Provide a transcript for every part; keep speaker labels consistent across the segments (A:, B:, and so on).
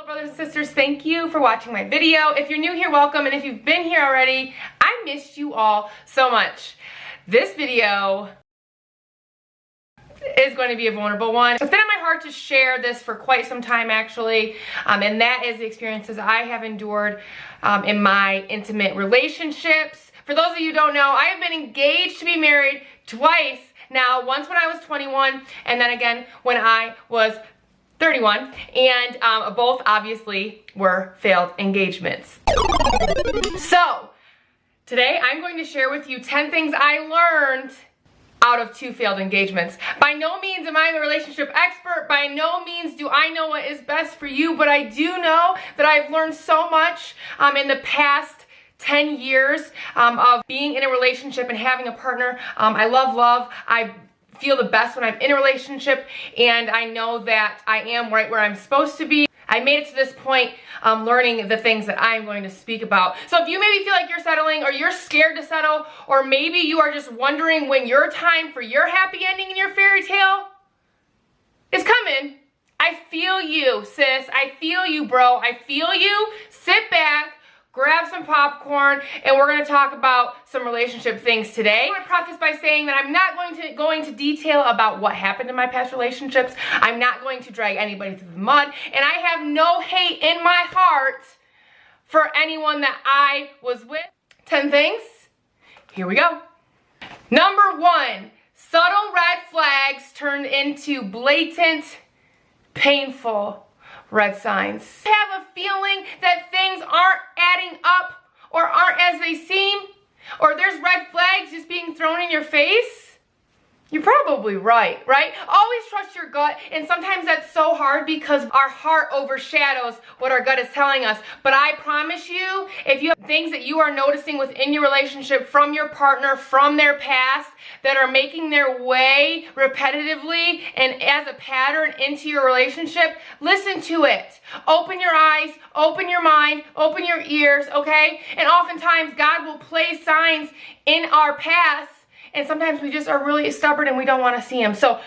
A: brothers and sisters, thank you for watching my video. If you're new here, welcome, and if you've been here already, I missed you all so much. This video is going to be a vulnerable one. It's been on my heart to share this for quite some time actually, and that is the experiences I have endured in my intimate relationships. For those of you who don't know, I have been engaged to be married twice now, once when I was 21 and then again when I was 31, and both obviously were failed engagements. So today I'm going to share with you 10 things I learned out of 2 failed engagements. By no means am I a relationship expert. By no means do I know what is best for you, but I do know that I've learned so much in the past 10 years of being in a relationship and having a partner. I love love. I feel the best when I'm in a relationship, and I know that I am right where I'm supposed to be. I made it to this point learning the things that I'm going to speak about. So if you maybe feel like you're settling, or you're scared to settle, or maybe you are just wondering when your time for your happy ending in your fairy tale is coming, I feel you, sis. I feel you, bro. I feel you. Sit back, grab some popcorn, and we're going to talk about some relationship things today. I want to preface by saying that I'm not going to detail about what happened in my past relationships. I'm not going to drag anybody through the mud, and I have no hate in my heart for anyone that I was with. 10 things. Here we go. Number 1, subtle red flags turned into blatant, painful red signs. I have a feeling that things aren't adding up or aren't as they seem, or there's red flags just being thrown in your face. You're probably right? Always trust your gut, and sometimes that's so hard because our heart overshadows what our gut is telling us. But I promise you, if you have things that you are noticing within your relationship from your partner, from their past, that are making their way repetitively and as a pattern into your relationship, listen to it. Open your eyes, open your mind, open your ears, okay? And oftentimes God will place signs in our past, and sometimes we just are really stubborn and we don't want to see them. So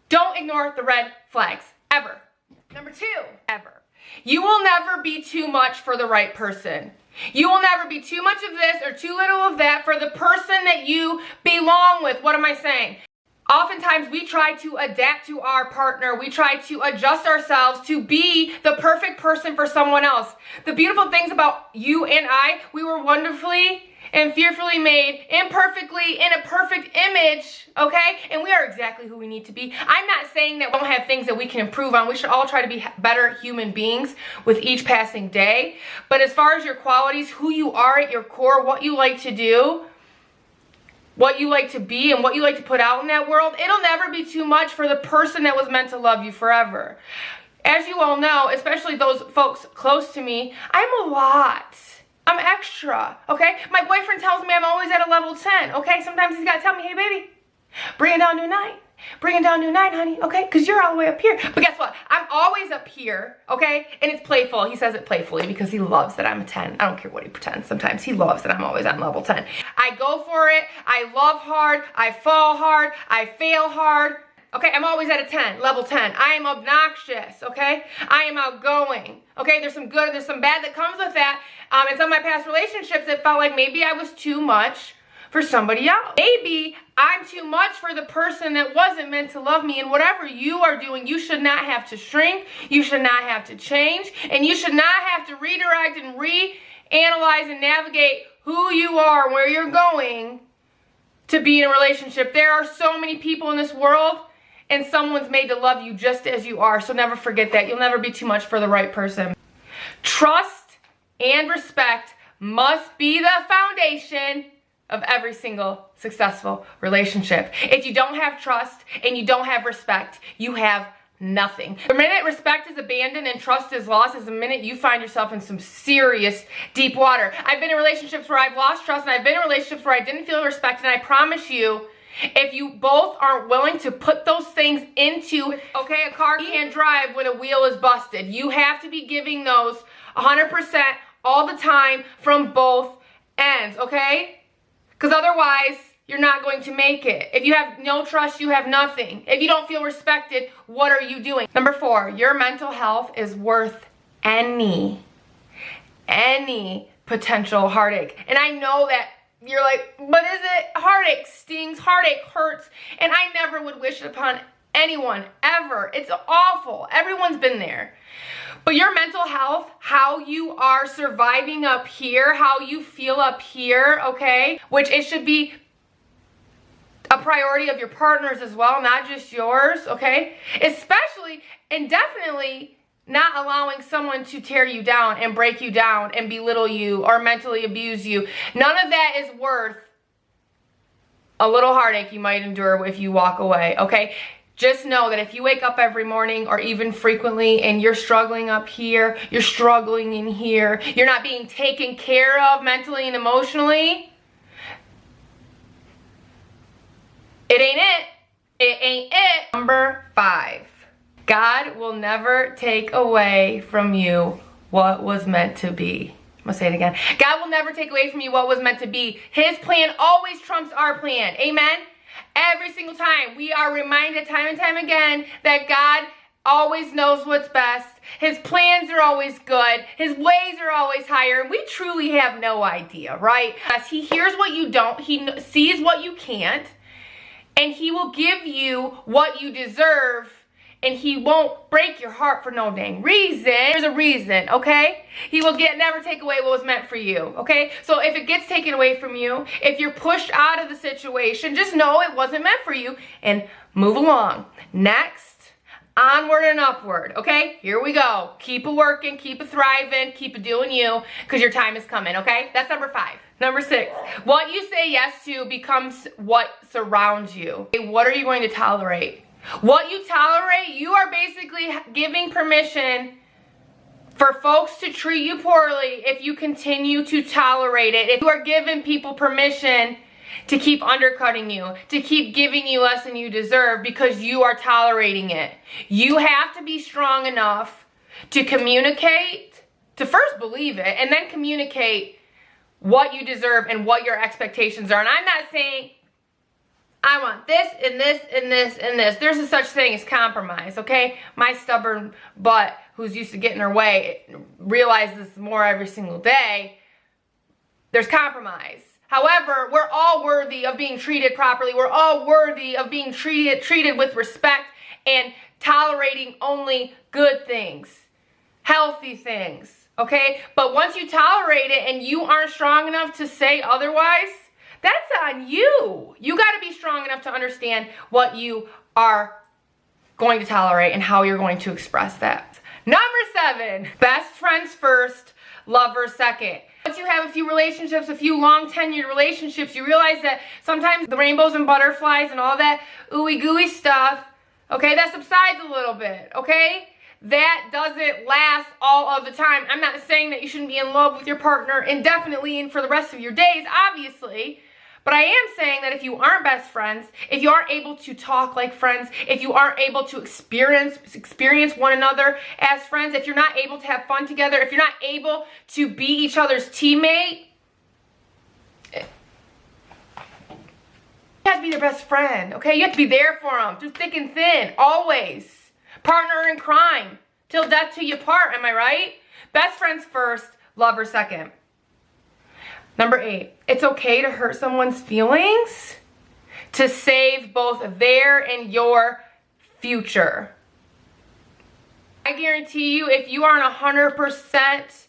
A: don't ignore the red flags, ever. Number 2, ever. You will never be too much for the right person. You will never be too much of this or too little of that for the person that you belong with. What am I saying? Oftentimes we try to adapt to our partner. We try to adjust ourselves to be the perfect person for someone else. The beautiful things about you and I, we were wonderfully and fearfully made, imperfectly, in a perfect image, okay? And we are exactly who we need to be. I'm not saying that we don't have things that we can improve on. We should all try to be better human beings with each passing day. But as far as your qualities, who you are at your core, what you like to do, what you like to be, and what you like to put out in that world, it'll never be too much for the person that was meant to love you forever. As you all know, especially those folks close to me, I'm a lot. I'm extra, okay? My boyfriend tells me I'm always at a level 10, okay? Sometimes he's got to tell me, hey, baby, bring it down to a 9. Bring it down to a 9, honey, okay? Because you're all the way up here. But guess what? I'm always up here, okay? And it's playful. He says it playfully because he loves that I'm a 10. I don't care what he pretends. Sometimes he loves that I'm always on level 10. I go for it. I love hard. I fall hard. I fail hard. Okay, I'm always at a 10, level 10. I am obnoxious, okay? I am outgoing, okay? There's some good, there's some bad that comes with that. In some of my past relationships, it felt like maybe I was too much for somebody else. Maybe I'm too much for the person that wasn't meant to love me. And whatever you are doing, you should not have to shrink. You should not have to change. And you should not have to redirect and reanalyze and navigate who you are and where you're going to be in a relationship. There are so many people in this world, and someone's made to love you just as you are. So never forget that. You'll never be too much for the right person. Trust and respect must be the foundation of every single successful relationship. If you don't have trust and you don't have respect, you have nothing. The minute respect is abandoned and trust is lost is the minute you find yourself in some serious deep water. I've been in relationships where I've lost trust, and I've been in relationships where I didn't feel respect, and I promise you, if you both aren't willing to put those things into, okay, a car can't drive when a wheel is busted. You have to be giving those 100% all the time from both ends, okay? Because otherwise, you're not going to make it. If you have no trust, you have nothing. If you don't feel respected, what are you doing? Number 4, your mental health is worth any potential heartache. And I know that you're like, but is it? Heartache stings, heartache hurts, and I never would wish it upon anyone, ever. It's awful. Everyone's been there. But your mental health, how you are surviving up here, how you feel up here, okay? Which it should be a priority of your partners as well, not just yours, okay? Especially and definitely not allowing someone to tear you down and break you down and belittle you or mentally abuse you. None of that is worth a little heartache you might endure if you walk away, okay? Just know that if you wake up every morning or even frequently and you're struggling up here, you're struggling in here, you're not being taken care of mentally and emotionally, it ain't it. It ain't it. Number 5. God will never take away from you what was meant to be. I'm gonna say it again. God will never take away from you what was meant to be. His plan always trumps our plan. Amen? Every single time we are reminded time and time again that God always knows what's best. His plans are always good. His ways are always higher. And we truly have no idea, right? As he hears what you don't. He sees what you can't. And he will give you what you deserve. And he won't break your heart for no dang reason. There's a reason, okay? He will never take away what was meant for you, okay? So if it gets taken away from you, if you're pushed out of the situation, just know it wasn't meant for you and move along. Next, onward and upward, okay? Here we go. Keep it working, keep it thriving, keep it doing you, because your time is coming, okay? That's number 5. Number 6, what you say yes to becomes what surrounds you. Okay, what are you going to tolerate? What you tolerate, you are basically giving permission for folks to treat you poorly if you continue to tolerate it. If you are giving people permission to keep undercutting you, to keep giving you less than you deserve because you are tolerating it. You have to be strong enough to communicate, to first believe it, and then communicate what you deserve and what your expectations are. And I'm not saying I want this and this and this and this. There's a such thing as compromise, okay? My stubborn butt, who's used to getting her way, realizes more every single day. There's compromise. However, we're all worthy of being treated properly. We're all worthy of being treated with respect and tolerating only good things, healthy things, okay? But once you tolerate it and you aren't strong enough to say otherwise, that's on you. You got to be strong enough to understand what you are going to tolerate and how you're going to express that. Number 7, best friends first, lovers second. Once you have a few relationships, a few long tenured relationships, you realize that sometimes the rainbows and butterflies and all that ooey gooey stuff, okay, that subsides a little bit, okay? That doesn't last all of the time. I'm not saying that you shouldn't be in love with your partner indefinitely and for the rest of your days, obviously. But I am saying that if you aren't best friends, if you aren't able to talk like friends, if you aren't able to experience one another as friends, if you're not able to have fun together, if you're not able to be each other's teammate, you have to be their best friend, okay? You have to be there for them through thick and thin, always. Partner in crime, till death do you part, am I right? Best friends first, lover second. Number 8, it's okay to hurt someone's feelings to save both their and your future. I guarantee you, if you aren't 100%,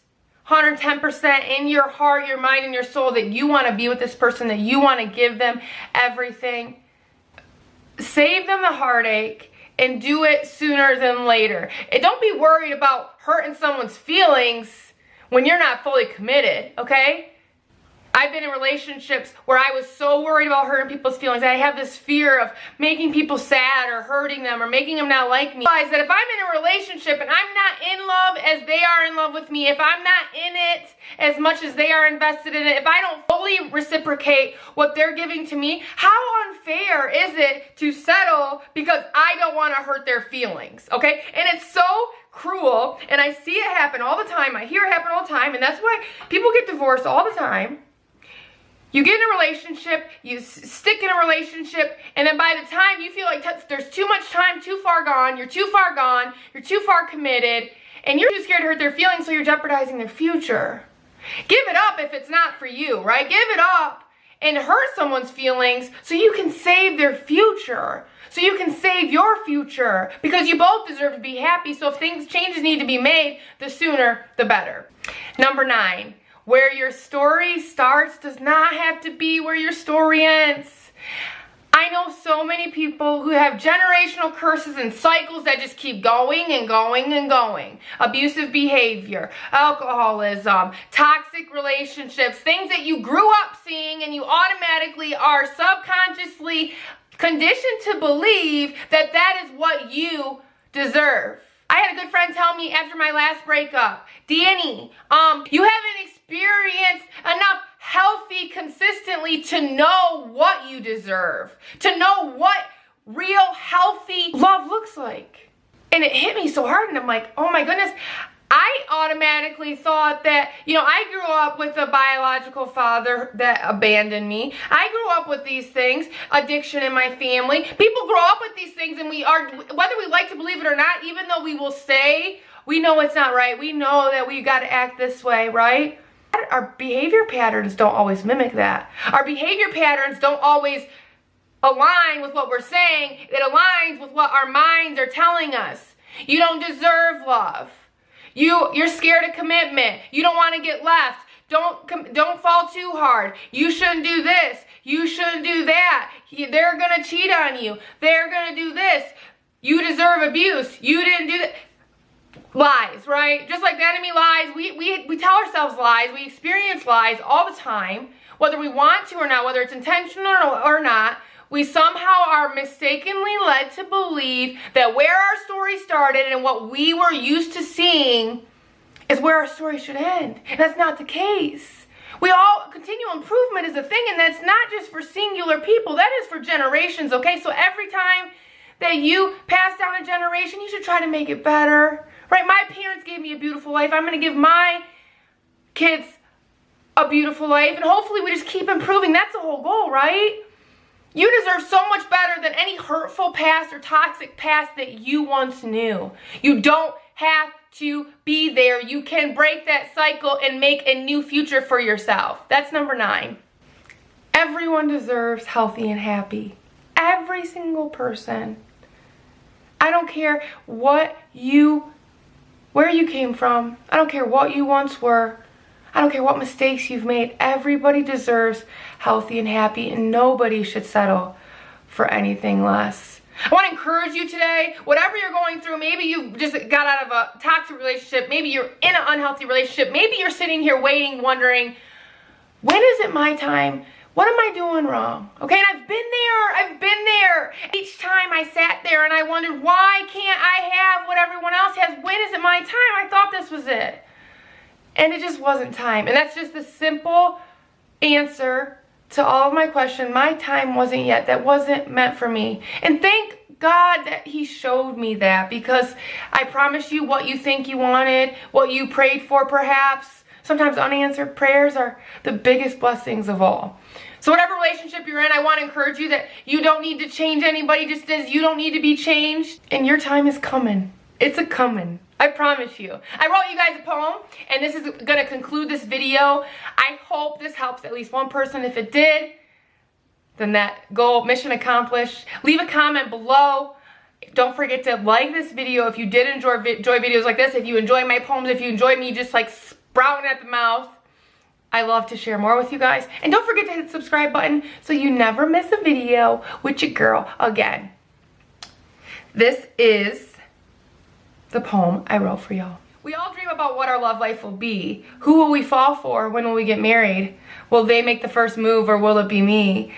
A: 110% in your heart, your mind, and your soul that you want to be with this person, that you want to give them everything, save them the heartache and do it sooner than later. And don't be worried about hurting someone's feelings when you're not fully committed, okay? I've been in relationships where I was so worried about hurting people's feelings. I have this fear of making people sad or hurting them or making them not like me. I realize that if I'm in a relationship and I'm not in love as they are in love with me, if I'm not in it as much as they are invested in it, if I don't fully reciprocate what they're giving to me, how unfair is it to settle because I don't want to hurt their feelings, okay? And it's so cruel, and I see it happen all the time. I hear it happen all the time, and that's why people get divorced all the time. You get in a relationship, you stick in a relationship, and then by the time you feel like there's too much time, too far gone, you're too far committed, and you're too scared to hurt their feelings, so you're jeopardizing their future. Give it up if it's not for you, right? Give it up and hurt someone's feelings so you can save their future. So you can save your future, because you both deserve to be happy. So if changes need to be made, the sooner the better. Number 9, where your story starts does not have to be where your story ends. I know so many people who have generational curses and cycles that just keep going and going and going. Abusive behavior, alcoholism, toxic relationships, things that you grew up seeing and you automatically are subconsciously conditioned to believe that that is what you deserve. I had a good friend tell me after my last breakup, Danny, you haven't experienced enough healthy consistently to know what you deserve, to know what real healthy love looks like. And it hit me so hard, and I'm like, oh my goodness. I automatically thought that, I grew up with a biological father that abandoned me. I grew up with these things, addiction in my family. People grow up with these things, and whether we like to believe it or not, even though we will say, we know it's not right, we know that we got to act this way, right? Our behavior patterns don't always mimic that. Our behavior patterns don't always align with what we're saying. It aligns with what our minds are telling us. You don't deserve love. You're scared of commitment. You don't want to get left. Don't fall too hard. You shouldn't do this. You shouldn't do that. They're going to cheat on you. They're going to do this. You deserve abuse. You didn't do that. Lies, right? Just like the enemy lies, we tell ourselves lies. We experience lies all the time, whether we want to or not, whether it's intentional or not. We somehow are mistakenly led to believe that where our story started and what we were used to seeing is where our story should end. And that's not the case. Continual improvement is a thing, and that's not just for singular people. That is for generations, okay? So every time that you pass down a generation, you should try to make it better, right? My parents gave me a beautiful life. I'm going to give my kids a beautiful life, and hopefully we just keep improving. That's the whole goal, right? You deserve so much better than any hurtful past or toxic past that you once knew. You don't have to be there. You can break that cycle and make a new future for yourself. That's number 9. Everyone deserves healthy and happy. Every single person. I don't care where you came from. I don't care what you once were. I don't care what mistakes you've made. Everybody deserves healthy and happy, and nobody should settle for anything less. I want to encourage you today, whatever you're going through, maybe you just got out of a toxic relationship, maybe you're in an unhealthy relationship, maybe you're sitting here waiting, wondering, when is it my time? What am I doing wrong? Okay, and I've been there. Each time I sat there and I wondered, why can't I have what everyone else has? When is it my time? I thought this was it. And it just wasn't time. And that's just the simple answer to all of my questions. My time wasn't yet. That wasn't meant for me. And thank God that He showed me that, because I promise you, what you think you wanted, what you prayed for perhaps, sometimes unanswered prayers are the biggest blessings of all. So whatever relationship you're in, I want to encourage you that you don't need to change anybody, just as you don't need to be changed. And your time is coming. It's a coming. I promise you. I wrote you guys a poem, and this is going to conclude this video. I hope this helps at least one person. If it did, then that goal, mission accomplished. Leave a comment below. Don't forget to like this video if you did enjoy videos like this. If you enjoy my poems, if you enjoy me just like sprouting at the mouth, I love to share more with you guys. And don't forget to hit the subscribe button so you never miss a video with your girl again. This is the poem I wrote for y'all. We all dream about what our love life will be. Who will we fall for? When will we get married? Will they make the first move, or will it be me?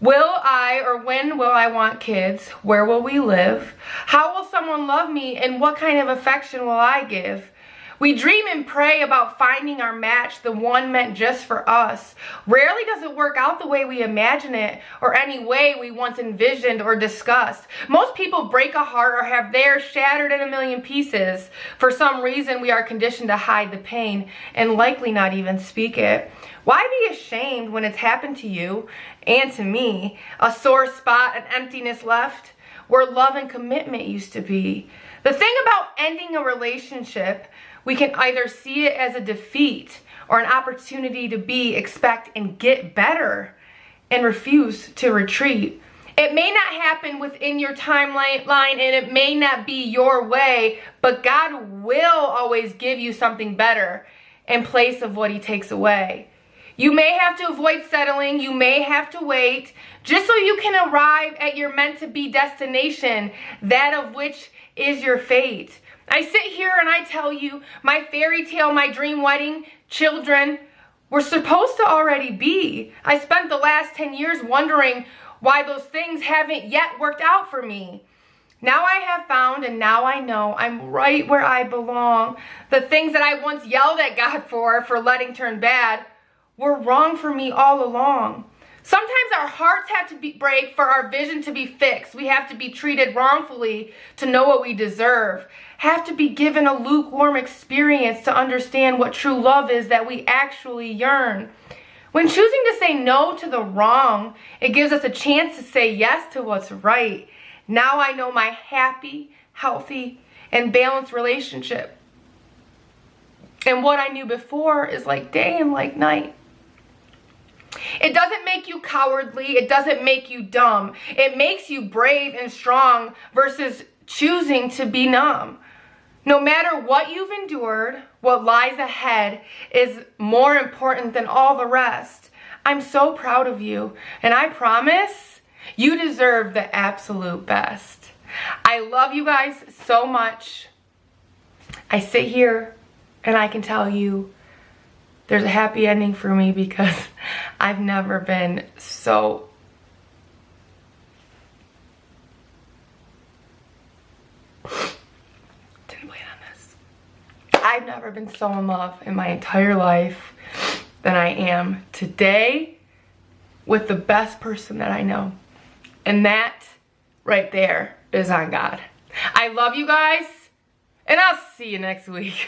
A: Will I, or when will I want kids? Where will we live? How will someone love me, and what kind of affection will I give? We dream and pray about finding our match, the one meant just for us. Rarely does it work out the way we imagine it, or any way we once envisioned or discussed. Most people break a heart or have theirs shattered in a million pieces. For some reason, we are conditioned to hide the pain and likely not even speak it. Why be ashamed when it's happened to you and to me? A sore spot, an emptiness left where love and commitment used to be. The thing about ending a relationship, we can either see it as a defeat or an opportunity to be, expect, and get better and refuse to retreat. It may not happen within your timeline and it may not be your way, but God will always give you something better in place of what he takes away. You may have to avoid settling. You may have to wait just so you can arrive at your meant to be destination, that of which is your fate. I sit here and I tell you, my fairy tale, my dream wedding, children, were supposed to already be. I spent the last 10 years wondering why those things haven't yet worked out for me. Now I have found, and now I know I'm right where I belong. The things that I once yelled at God for letting turn bad, were wrong for me all along. Sometimes our hearts have to break for our vision to be fixed. We have to be treated wrongfully to know what we deserve. Have to be given a lukewarm experience to understand what true love is that we actually yearn. When choosing to say no to the wrong, it gives us a chance to say yes to what's right. Now I know my happy, healthy, and balanced relationship. And what I knew before is like day and like night. It doesn't make you cowardly. It doesn't make you dumb. It makes you brave and strong versus choosing to be numb. No matter what you've endured, what lies ahead is more important than all the rest. I'm so proud of you, and I promise you deserve the absolute best. I love you guys so much. I sit here and I can tell you there's a happy ending for me because I've never been so I've never been so in love in my entire life than I am today with the best person that I know. And that right there is on God. I love you guys, and I'll see you next week.